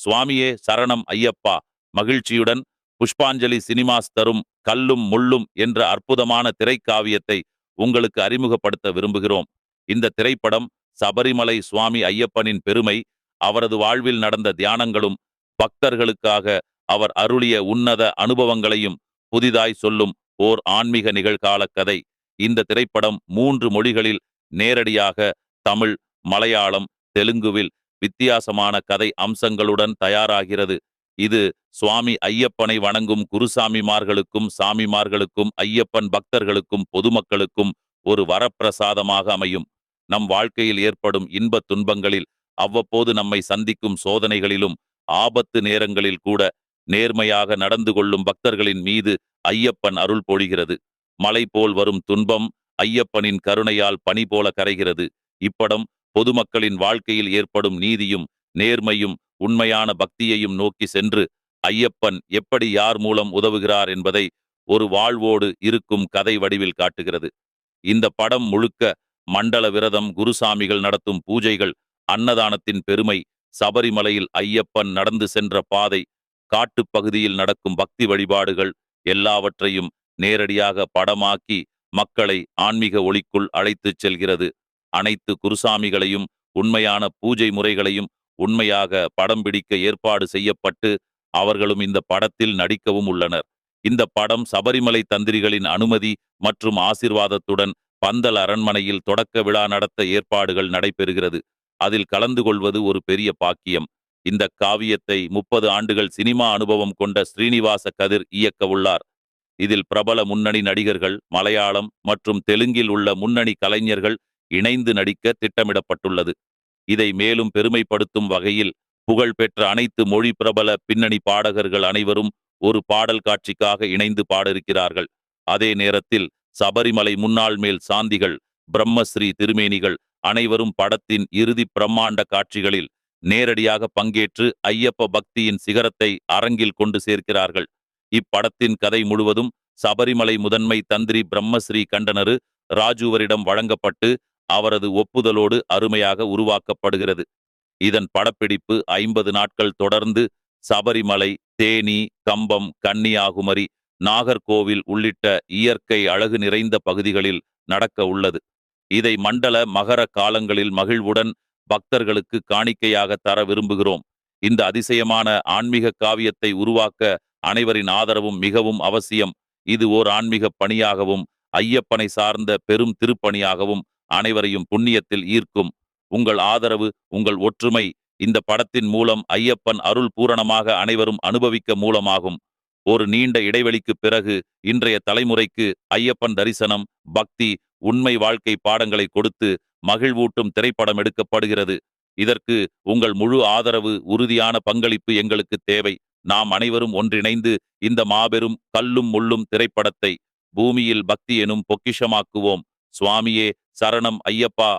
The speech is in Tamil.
சுவாமியே சரணம் ஐயப்பா. மகிழ்ச்சியுடன் புஷ்பாஞ்சலி சினிமாஸ் தரும் கல்லும் முள்ளும் என்ற அற்புதமான திரைக்காவியத்தை உங்களுக்கு அறிமுகப்படுத்த விரும்புகிறோம். இந்த திரைப்படம் சபரிமலை சுவாமி ஐயப்பனின் பெருமை, அவரது வாழ்வில் நடந்த தியானங்களும், பக்தர்களுக்காக அவர் அருளிய உன்னத அனுபவங்களையும் புதிதாய் சொல்லும் ஓர் ஆன்மீக நிகழ்கால கதை. இந்த திரைப்படம் 3 மொழிகளில் நேரடியாக தமிழ், மலையாளம், தெலுங்குவில் வித்தியாசமான கதை அம்சங்களுடன் தயாராகிறது. இது சுவாமி ஐயப்பனை வணங்கும் குருசாமிமார்களுக்கும், சாமிமார்களுக்கும், ஐயப்பன் பக்தர்களுக்கும், பொதுமக்களுக்கும் ஒரு வரப்பிரசாதமாக அமையும். நம் வாழ்க்கையில் ஏற்படும் இன்பத் துன்பங்களில், அவ்வப்போது நம்மை சந்திக்கும் சோதனைகளிலும், ஆபத்து நேரங்களில் கூட நேர்மையாக நடந்து கொள்ளும் பக்தர்களின் மீது ஐயப்பன் அருள் பொழிகிறது. மலை போல் வரும் துன்பம் ஐயப்பனின் கருணையால் பனி போல கரைகிறது. இப்படம் பொதுமக்களின் வாழ்க்கையில் ஏற்படும் நீதியும், நேர்மையும், உண்மையான பக்தியையும் நோக்கி சென்று ஐயப்பன் எப்படி யார் மூலம் உதவுகிறார் என்பதை ஒரு வாழ்வோடு இருக்கும் கதை வடிவில் காட்டுகிறது. இந்த படம் முழுக்க மண்டல விரதம், குருசாமிகள் நடத்தும் பூஜைகள், அன்னதானத்தின் பெருமை, சபரிமலையில் ஐயப்பன் நடந்து சென்ற பாதை, காட்டுப்பகுதியில் நடக்கும் பக்தி வழிபாடுகள் எல்லாவற்றையும் நேரடியாக படமாக்கி மக்களை ஆன்மீக ஒளிக்குள் அழைத்துச் செல்கிறது. அனைத்து குருசாமிகளையும், உண்மையான பூஜை முறைகளையும் உண்மையாக படம் பிடிக்க ஏற்பாடு செய்யப்பட்டு அவர்களும் இந்த படத்தில் நடிக்கவும் உள்ளனர். இந்த படம் சபரிமலை தந்திரிகளின் அனுமதி மற்றும் ஆசிர்வாதத்துடன் பந்தல் அரண்மனையில் தொடக்க விழா நடத்த ஏற்பாடுகள் நடைபெறுகிறது. அதில் கலந்து கொள்வது ஒரு பெரிய பாக்கியம். இந்த காவியத்தை 30 ஆண்டுகள் சினிமா அனுபவம் கொண்ட ஸ்ரீனிவாச கதிர் இயக்க உள்ளார். இதில் பிரபல முன்னணி நடிகர்கள், மலையாளம் மற்றும் தெலுங்கில் உள்ள முன்னணி கலைஞர்கள் இணைந்து நடிக்க திட்டமிடப்பட்டுள்ளது. இதை மேலும் பெருமைப்படுத்தும் வகையில் புகழ்பெற்ற அனைத்து மொழி பிரபல பின்னணி பாடகர்கள் அனைவரும் ஒரு பாடல் காட்சிக்காக இணைந்து பாடிருக்கிறார்கள். அதே நேரத்தில் சபரிமலை முன்னாள் மேல் சாந்திகள், பிரம்மஸ்ரீ திருமேனிகள் அனைவரும் படத்தின் இறுதி பிரம்மாண்ட காட்சிகளில் நேரடியாக பங்கேற்று ஐயப்ப பக்தியின் சிகரத்தை அரங்கில் கொண்டு சேர்க்கிறார்கள். இப்படத்தின் கதை முழுவதும் சபரிமலை முதன்மை தந்திரி பிரம்மஸ்ரீ கண்டனரு ராஜுவரிடம் வழங்கப்பட்டு அவரது ஒப்புதலோடு அருமையாக உருவாக்கப்படுகிறது. இதன் படப்பிடிப்பு 50 நாட்கள் தொடர்ந்து சபரிமலை, தேனி, கம்பம், கன்னியாகுமரி, நாகர்கோவில் உள்ளிட்ட இயற்கை அழகு நிறைந்த பகுதிகளில் நடக்க உள்ளது. இதை மண்டல மகர காலங்களில் மகிழ்வுடன் பக்தர்களுக்கு காணிக்கையாக தர விரும்புகிறோம். இந்த அதிசயமான ஆன்மீக காவியத்தை உருவாக்க அனைவரின் ஆதரவும் மிகவும் அவசியம். இது ஓர் ஆன்மீக பணியாகவும், ஐயப்பனை சார்ந்த பெரும் திருப்பணியாகவும் அனைவரையும் புண்ணியத்தில் ஈர்க்கும். உங்கள் ஆதரவு, உங்கள் ஒற்றுமை இந்த படத்தின் மூலம் ஐயப்பன் அருள் பூரணமாக அனைவரும் அனுபவிக்க மூலமாகும். ஒரு நீண்ட இடைவெளிக்கு பிறகு இன்றைய தலைமுறைக்கு ஐயப்பன் தரிசனம், பக்தி, உண்மை வாழ்க்கை பாடங்களை கொடுத்து மகிழ்வூட்டும் திரைப்படம் எடுக்கப்படுகிறது. இதற்கு உங்கள் முழு ஆதரவு, உறுதியான பங்களிப்பு எங்களுக்கு தேவை. நாம் அனைவரும் ஒன்றிணைந்து இந்த மாபெரும் கல்லும் முள்ளும் திரைப்படத்தை பூமியில் பக்தி எனும் பொக்கிஷமாக்குவோம். சுவாமியே சரணம் ஐயப்பா.